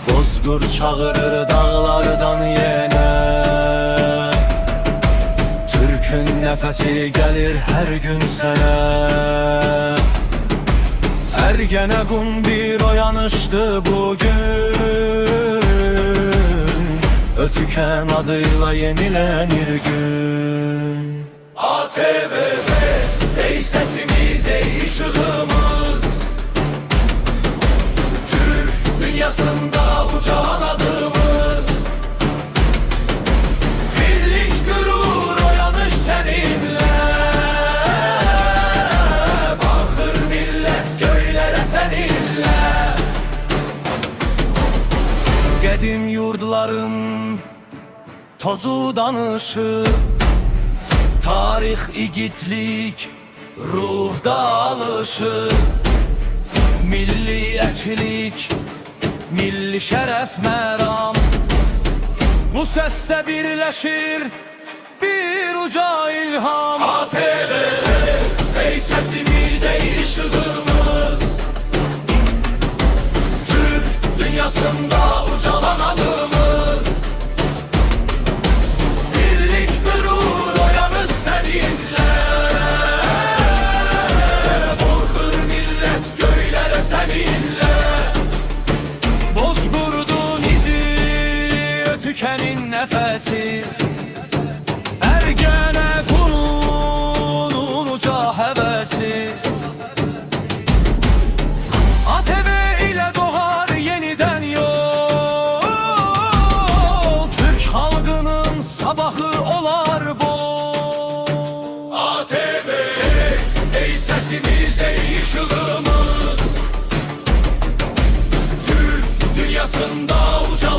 Bozgur çağırır dağlardan yine. Türkün nefesi gelir her gün sene. Ergenekon bir oyanıştı bugün. Ötüken adıyla yenilenir gün. ATVV, ey sesimiz, ey ışığımız. Türk dünyasında uçan adımız. Birlik, gurur, oyanış seninle. Bakır millet göylere seninle. Gedim yurdların tozu danışır. Tarih, igidlik, ruhda alışır. Milliyetçilik, milli şeref meram. Bu sesle birleşir bir uca ilham. ATV, ey sesimiz, ey ışığımız. Türk dünyasında uçalan adımız. Birlik, gurur, oyanış seninle. Bozgur millet göylere seninle. Bozgurdun izi, ötükenin nefesi. Ergenekon'un uca hevesi. ATV ile doğar yeniden yol. Türk halkının sabahı olar bol. ATV, ey sesimiz, ey ışığımız. Türk dünyasında uca